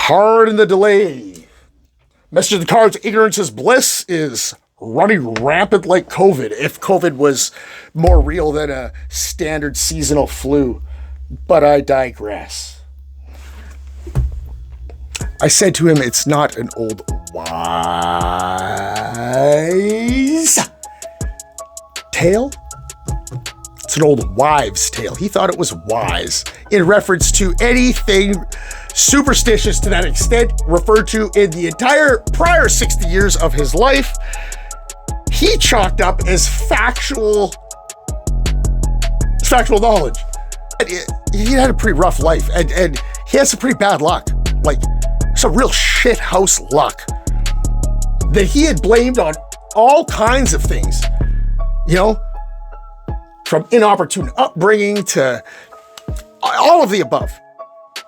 Pardon the delay. Message of the Cards, ignorance is bliss, is running rampant like COVID, if COVID was more real than a standard seasonal flu. But I digress. I said to him, it's not an old wise tale. It's an old wives' tale. He thought it was wise in reference to anything superstitious to that extent referred to in the entire prior 60 years of his life. He chalked up as factual knowledge. He had a pretty rough life, and he had some pretty bad luck, like some real shit house luck that he had blamed on all kinds of things, you know, from inopportune upbringing to all of the above,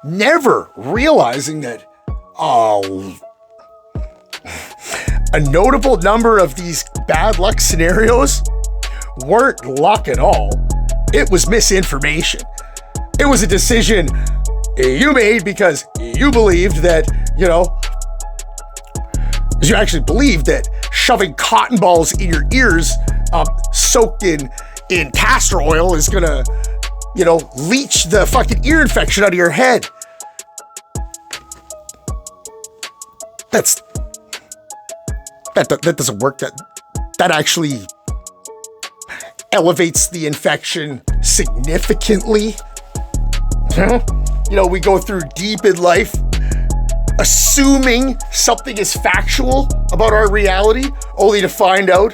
never realizing that a notable number of these bad luck scenarios weren't luck at all. It was misinformation. It was a decision you made because you believed that, you know, you actually believed that shoving cotton balls in your ears soaked in castor oil is gonna, you know, leach the fucking ear infection out of your head. That doesn't work. That actually elevates the infection significantly. You know, we go through deep in life assuming something is factual about our reality, only to find out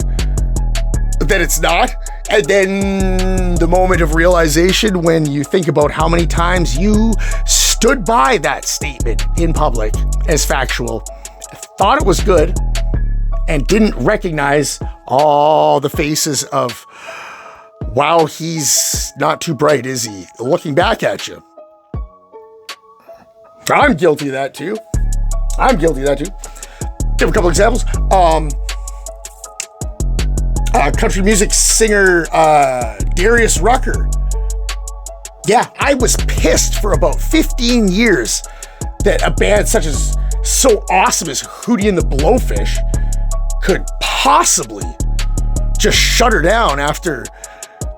that it's not. And then the moment of realization when you think about how many times you stood by that statement in public as factual, thought it was good, and didn't recognize all the faces of, wow, he's not too bright, is he? Looking back at you. I'm guilty of that too. Give a couple examples. Country music singer Darius Rucker. Yeah, I was pissed for about 15 years that a band such as so awesome as Hootie and the Blowfish could possibly just shut her down after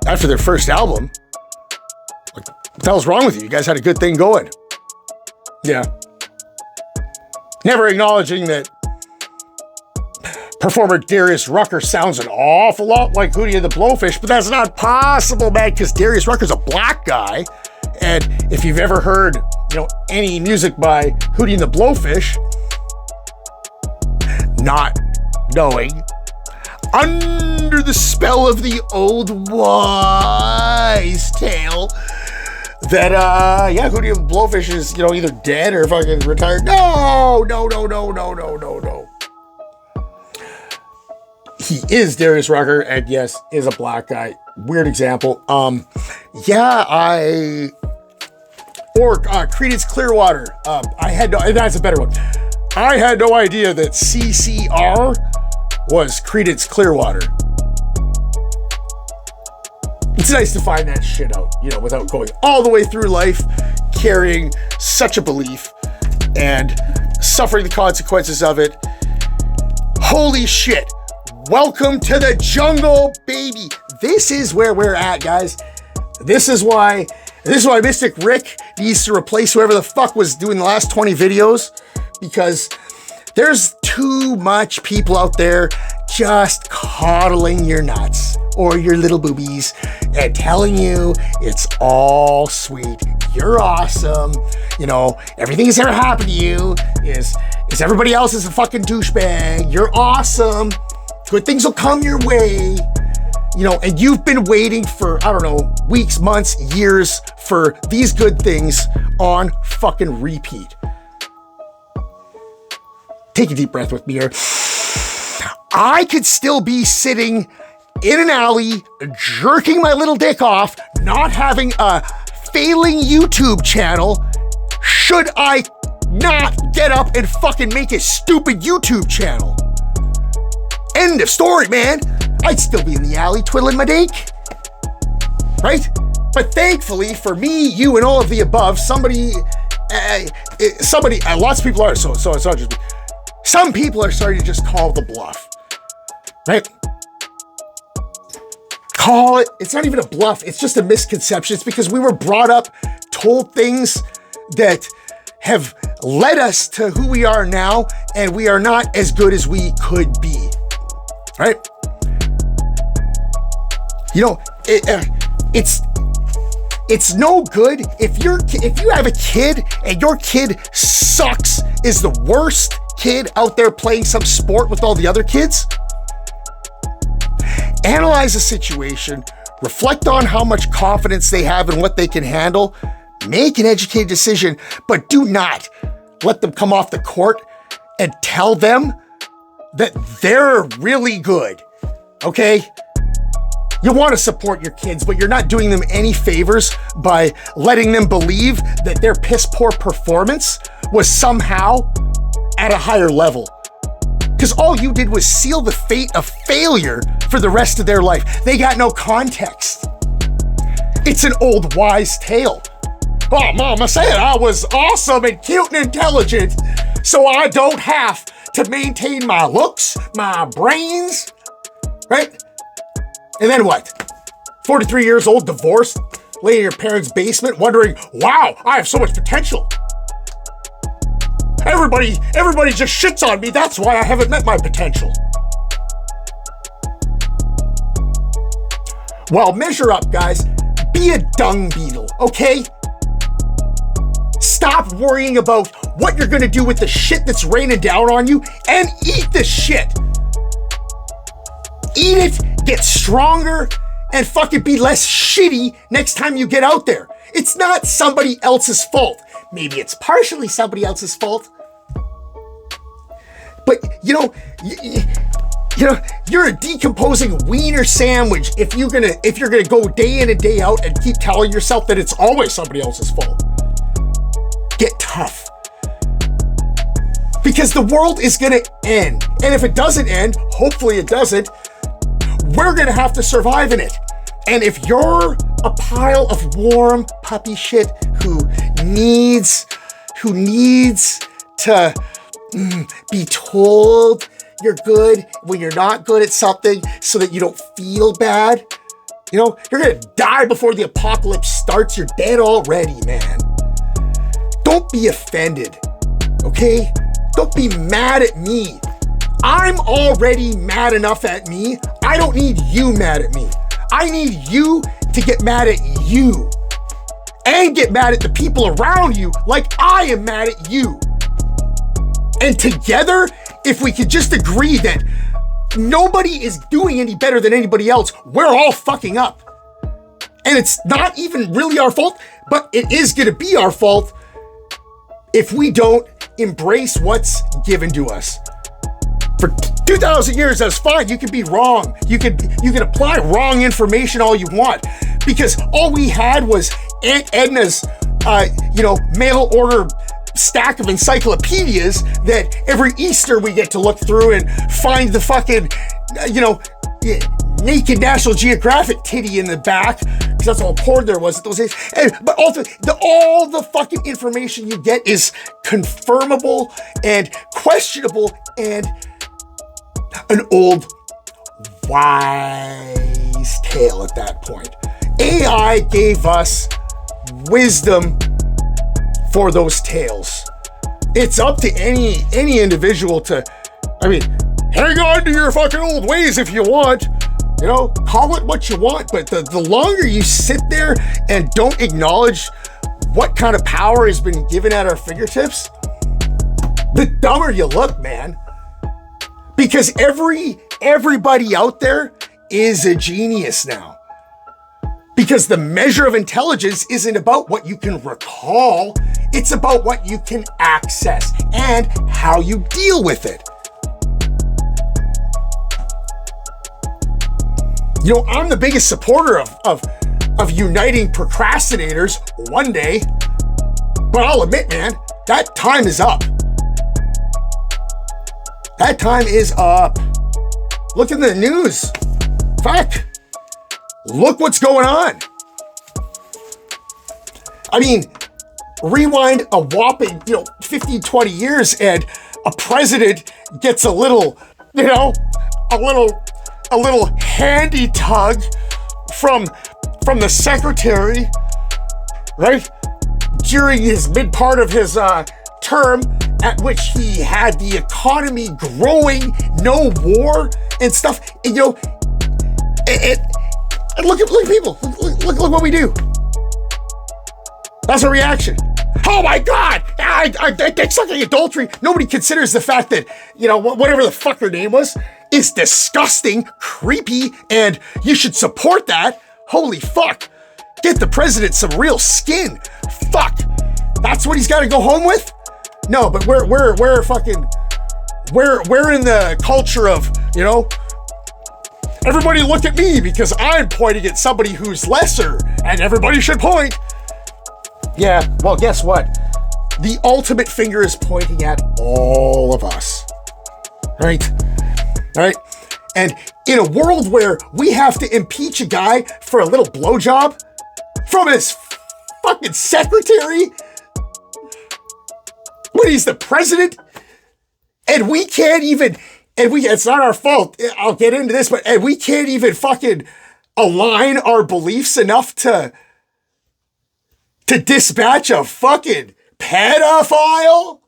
their first album. Like, what the hell's wrong with you? You guys had a good thing going. Yeah. Never acknowledging that performer Darius Rucker sounds an awful lot like Hootie and the Blowfish, but that's not possible, man, because Darius Rucker's a black guy. And if you've ever heard, you know, any music by Hootie and the Blowfish, not knowing, under the spell of the old wise tale, that, Hootie and the Blowfish is, you know, either dead or fucking retired. No. He is Darius Rucker, and yes, is a black guy. Weird example. Creedence Clearwater. That's a better one. I had no idea that CCR was Creedence Clearwater. It's nice to find that shit out, you know, without going all the way through life carrying such a belief and suffering the consequences of it. Holy shit. Welcome to the jungle, baby. This is where we're at, guys. This is why Mystic Rick needs to replace whoever the fuck was doing the last 20 videos, because there's too much people out there just coddling your nuts or your little boobies and telling you it's all sweet. You're awesome. You know, everything that's ever happened to you is everybody else is a fucking douchebag. You're awesome. Good things will come your way. You know, and you've been waiting for, I don't know, weeks, months, years for these good things on fucking repeat. Take a deep breath with me here. I could still be sitting in an alley, jerking my little dick off, not having a failing YouTube channel, should I not get up and fucking make a stupid YouTube channel. End of story, man. I'd still be in the alley twiddling my dink. Right? But thankfully for me, you, and all of the above, somebody somebody, lots of people are, so it's not just me. Some people are starting to just call the bluff, right? Call it, it's not even a bluff, it's just a misconception. It's because we were brought up, told things that have led us to who we are now, and we are not as good as we could be, right? You know, it's no good if you have a kid and your kid sucks, is the worst kid out there playing some sport with all the other kids. Analyze the situation, reflect on how much confidence they have and what they can handle, make an educated decision, but do not let them come off the court and tell them that they're really good, okay? You want to support your kids, but you're not doing them any favors by letting them believe that their piss poor performance was somehow at a higher level. Because all you did was seal the fate of failure for the rest of their life. They got no context. It's an old wise tale. Oh, Mama said I was awesome and cute and intelligent, so I don't have to maintain my looks, my brains, right? And then what? 43 years old, divorced, laying in your parents' basement, wondering, wow, I have so much potential. Everybody just shits on me. That's why I haven't met my potential. Well, measure up, guys. Be a dung beetle, okay? Stop worrying about what you're gonna do with the shit that's raining down on you and eat the shit. Eat it, get stronger, and fucking be less shitty next time you get out there. It's not somebody else's fault. Maybe it's partially somebody else's fault. But you're a decomposing wiener sandwich if you're gonna go day in and day out and keep telling yourself that it's always somebody else's fault. Get tough. Because the world is gonna end. And if it doesn't end, hopefully it doesn't, we're gonna have to survive in it. And if you're a pile of warm puppy shit who needs to be told you're good when you're not good at something so that you don't feel bad, you're gonna die before the apocalypse starts. You're dead already, man. Don't be offended, okay? Don't be mad at me. I'm already mad enough at me. I don't need you mad at me. I need you to get mad at you and get mad at the people around you like I am mad at you. And together, if we could just agree that nobody is doing any better than anybody else, we're all fucking up. And it's not even really our fault, but it is gonna be our fault if we don't embrace what's given to us. For 2,000 years, that's fine. You can be wrong. You can apply wrong information all you want, because all we had was Aunt Edna's, mail order stack of encyclopedias that every Easter we get to look through and find the fucking, naked National Geographic titty in the back, because that's all porn there was at those days. But also, all the fucking information you get is confirmable and questionable and an old wise tale at that point. AI gave us wisdom for those tales. It's up to any individual to, hang on to your fucking old ways if you want. Call it what you want, but the longer you sit there and don't acknowledge what kind of power has been given at our fingertips, the dumber you look, man. Because everybody out there is a genius now. Because the measure of intelligence isn't about what you can recall, it's about what you can access and how you deal with it. I'm the biggest supporter of uniting procrastinators one day, but I'll admit, man, that time is up. That time is up. Look in the news. Fuck. Look what's going on. rewind a whopping, 15, 20 years, and a president gets a little, a little handy tug from the secretary, right? During his mid part of his term, at which he had the economy growing, no war and stuff. And, and look at people. Look what we do. That's a reaction. Oh my God! That's fucking adultery. Nobody considers the fact that, whatever the fuck her name was, is disgusting, creepy, and you should support that. Holy fuck. Get the president some real skin. Fuck. That's what he's got to go home with? No, but we're in the culture of, everybody look at me because I'm pointing at somebody who's lesser and everybody should point. Yeah, well, guess what? The ultimate finger is pointing at all of us. Right? And in a world where we have to impeach a guy for a little blowjob from his fucking secretary when he's the president, and we can't even, it's not our fault, I'll get into this, but we can't even fucking align our beliefs enough to dispatch a fucking pedophile,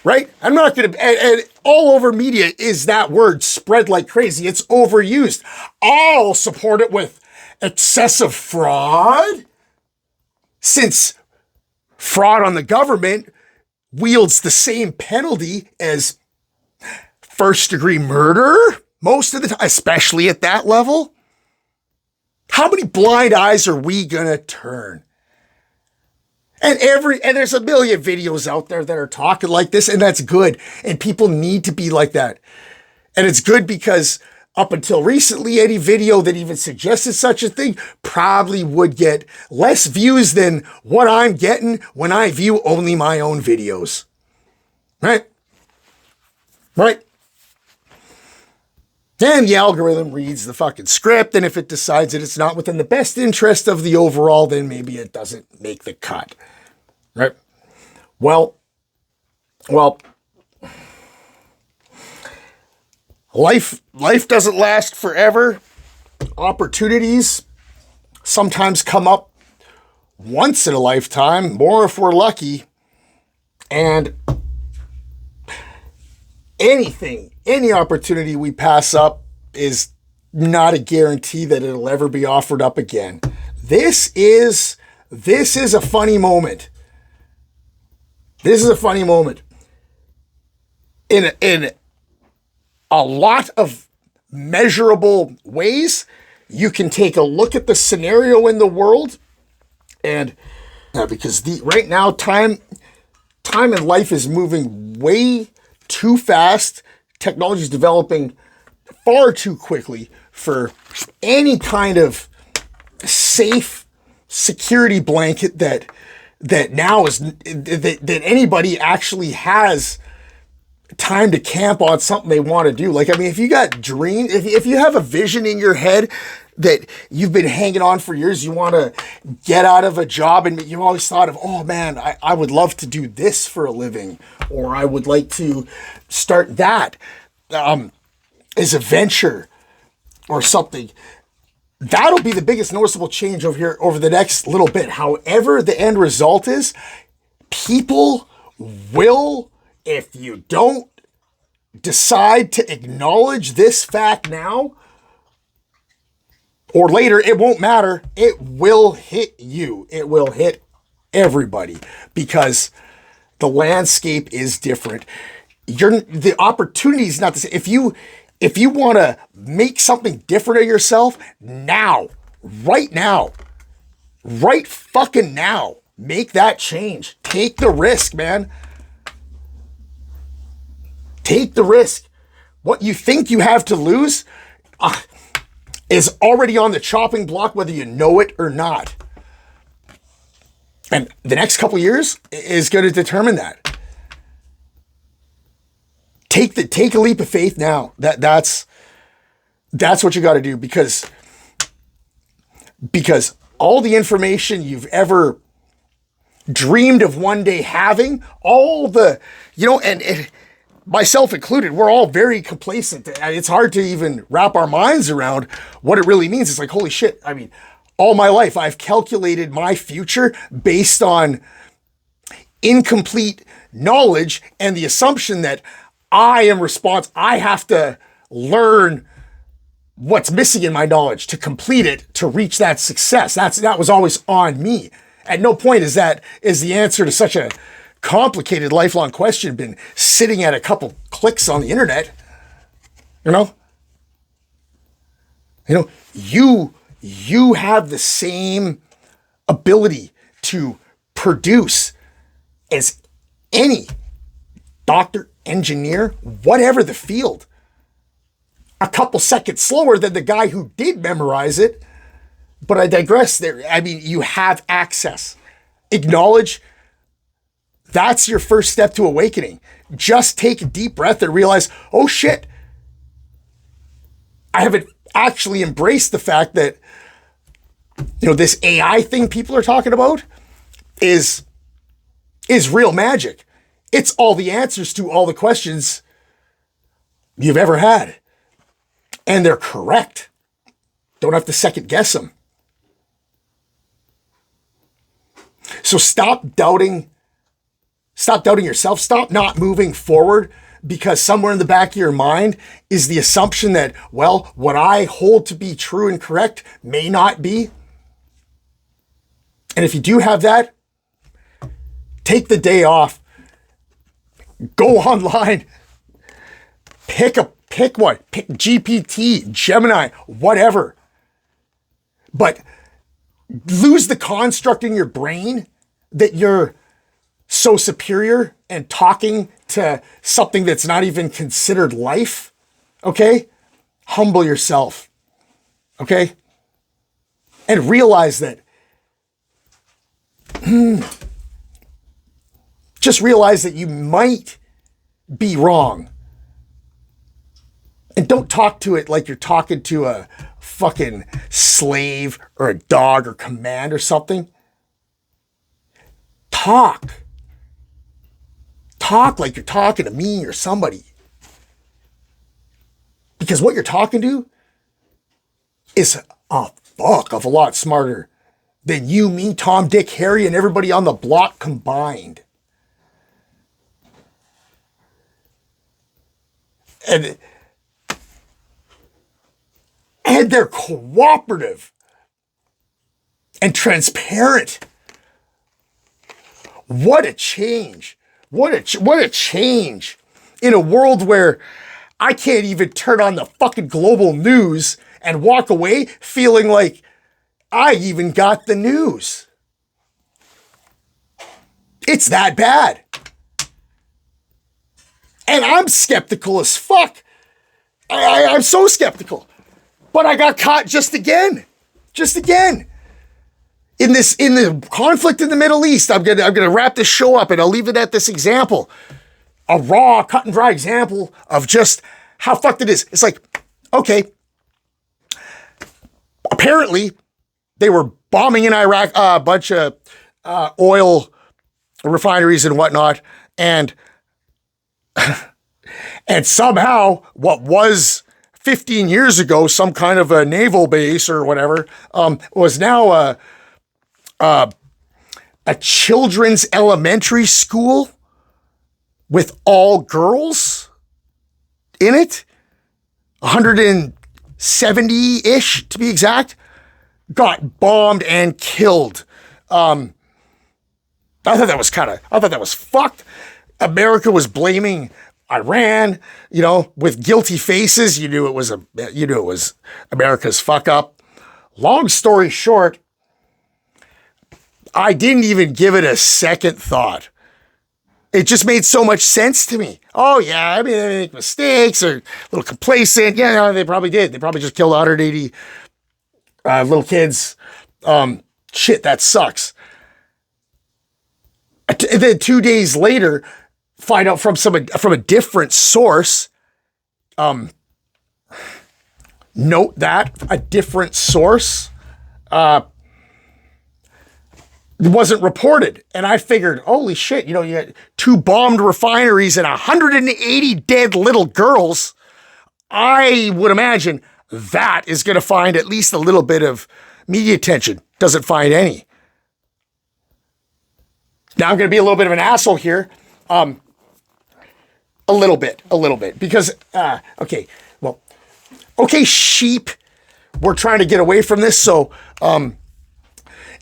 right? I'm not gonna, and all over media is that word spread like crazy. It's overused. I'll support it with excessive fraud, since fraud on the government wields the same penalty as first-degree murder most of the time, especially at that level. How many blind eyes are we gonna turn? And there's a million videos out there that are talking like this, and that's good. And people need to be like that. And it's good because up until recently, any video that even suggested such a thing probably would get less views than what I'm getting when I view only my own videos. Right? Then the algorithm reads the fucking script, and if it decides that it's not within the best interest of the overall, then maybe it doesn't make the cut. Right? Well, life doesn't last forever. Opportunities sometimes come up once in a lifetime, more if we're lucky. And any opportunity we pass up is not a guarantee that it'll ever be offered up again. This is a funny moment. This is a funny moment. In a lot of measurable ways, you can take a look at the scenario in the world, and because right now time in life is moving way too fast. Technology is developing far too quickly for any kind of safe security blanket that now is that anybody actually has time to camp on something they want to do. Like, I mean, if you got dreams, if you have a vision in your head that you've been hanging on for years, you want to get out of a job, and you've always thought of, oh man, I would love to do this for a living, or I would like to start that as a venture or something. That'll be the biggest noticeable change over the next little bit. However the end result is, people will, if you don't decide to acknowledge this fact now or later, it won't matter. It will hit you. It will hit everybody, because the landscape is different. The opportunity is not the same. If you want to make something different of yourself now, right fucking now, make that change. Take the risk, man. Take the risk. What you think you have to lose is already on the chopping block, whether you know it or not. And the next couple years is going to determine that. Take a leap of faith now. That's what you got to do, because all the information you've ever dreamed of one day having, all the, and myself included, we're all very complacent. It's hard to even wrap our minds around what it really means. It's like, holy shit. I mean, all my life, I've calculated my future based on incomplete knowledge and the assumption that I have to learn what's missing in my knowledge to complete it, to reach that success. That was always on me. At no point is the answer to such a complicated lifelong question been sitting at a couple clicks on the internet. You have the same ability to produce as any doctor, engineer, whatever the field, a couple seconds slower than the guy who did memorize it. But I digress there. I mean, you have access. Acknowledge that's your first step to awakening. Just take a deep breath and realize, oh shit, I haven't actually embraced the fact that, this AI thing people are talking about is real magic. It's all the answers to all the questions you've ever had. And they're correct. Don't have to second guess them. So stop doubting yourself. Stop not moving forward because somewhere in the back of your mind is the assumption that, well, what I hold to be true and correct may not be. And if you do have that, take the day off. Go online. Pick one. Pick GPT, Gemini, whatever. But lose the construct in your brain that you're so superior and talking to something that's not even considered life. Okay? Humble yourself. Okay? And realize that just realize that you might be wrong. And don't talk to it like you're talking to a fucking slave or a dog or command or something. Talk like you're talking to me or somebody. Because what you're talking to is a fuck of a lot smarter than you, me, Tom, Dick, Harry, and everybody on the block combined. And they're cooperative and transparent. What a change. What a change in a world where I can't even turn on the fucking global news and walk away feeling like I even got the news. It's that bad. And I'm skeptical as fuck. I'm so skeptical. But I got caught just again. In the conflict in the Middle East, I'm gonna wrap this show up and I'll leave it at this example. A raw, cut and dry example of just how fucked it is. It's like, okay, apparently they were bombing in Iraq a bunch of oil refineries and whatnot, and somehow what was 15 years ago some kind of a naval base or whatever was now a children's elementary school with all girls in it, 170-ish to be exact, got bombed and killed. I thought that was fucked. America was blaming Iran, with guilty faces. You knew it was America's fuck up. Long story short, I didn't even give it a second thought. It just made so much sense to me. Oh yeah, I mean, they make mistakes or a little complacent. Yeah, no, they probably did. They probably just killed 180 little kids. Shit, that sucks. And then 2 days later, find out from a different source. Note that a different source. wasn't reported. And I figured, holy shit, you had 2 bombed refineries and 180 dead little girls. I would imagine that is going to find at least a little bit of media attention. Doesn't find any. Now I'm going to be a little bit of an asshole here. A little bit. Because, okay, sheep, we're trying to get away from this. So,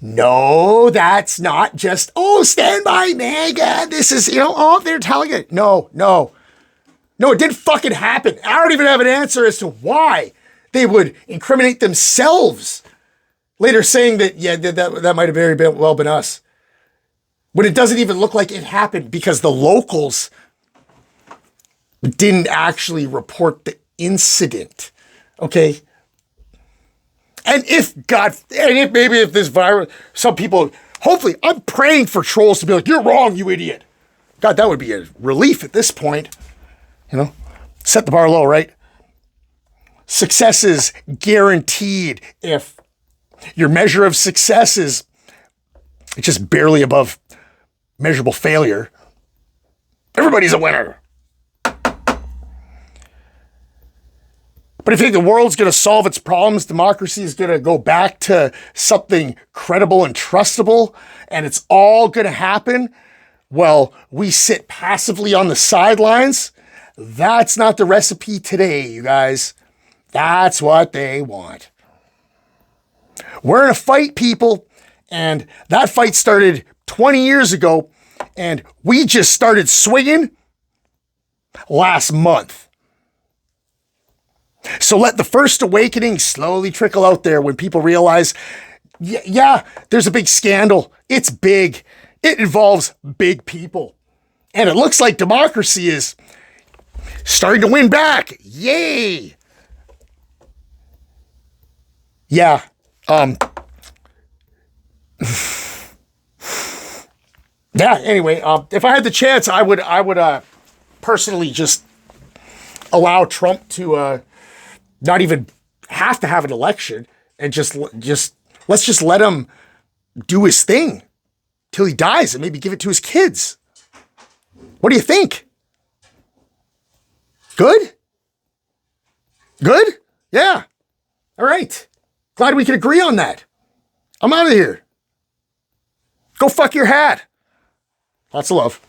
no, that's not just, stand by MAGA. This is, they're telling it. No, it didn't fucking happen. I don't even have an answer as to why they would incriminate themselves. Later saying that, that might have very well been us. When it doesn't even look like it happened because the locals didn't actually report the incident. Okay? And if this virus, some people, hopefully, I'm praying for trolls to be like, you're wrong, you idiot. God, that would be a relief at this point. Set the bar low, right? Success is guaranteed if your measure of success is just barely above measurable failure. Everybody's a winner. But if you think the world's going to solve its problems, democracy is going to go back to something credible and trustable, and it's all going to happen, well, we sit passively on the sidelines. That's not the recipe today, you guys. That's what they want. We're in a fight, people, and that fight started 20 years ago, and we just started swinging last month. So let the first awakening slowly trickle out there when people realize, yeah, there's a big scandal. It's big. It involves big people. And it looks like democracy is starting to win back. Yay. Yeah. Yeah, anyway, if I had the chance, I would personally just allow Trump to not even have to have an election and let's just let him do his thing till he dies and maybe give it to his kids. What do you think? Good? Good? Yeah. All right. Glad we can agree on that. I'm out of here. Go fuck your hat. Lots of love.